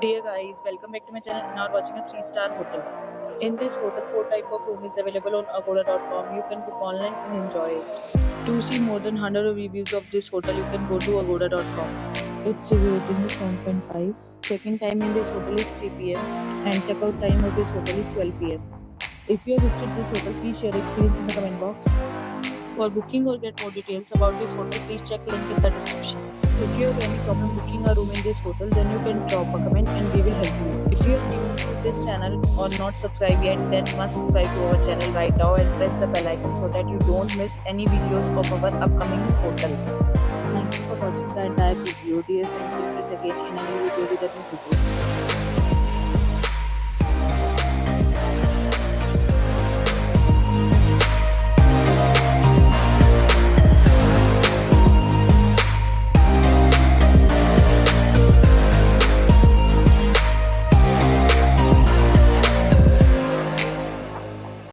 Dear guys, welcome back to my channel and now watching a 3-star hotel. In this hotel, 4 type of room is available on agoda.com. You can book online and enjoy it. To see more than 100 reviews of this hotel, you can go to agoda.com. Its review rating is 7.5. Check-in time in this hotel is 3 p.m. and check-out time of this hotel is 12 p.m. If you have visited this hotel, please share your experience in the comment box. For booking or get more details about this hotel, please check link in the description. If you have any problem booking a room in this hotel, then you can drop a comment and we will help you. If you are new to this channel or not subscribed yet, then must subscribe to our channel right now and press the bell icon so that you don't miss any videos of our upcoming hotel. Thank you for watching the entire video. Dear friends, we'll meet again in a new video with a new hotel.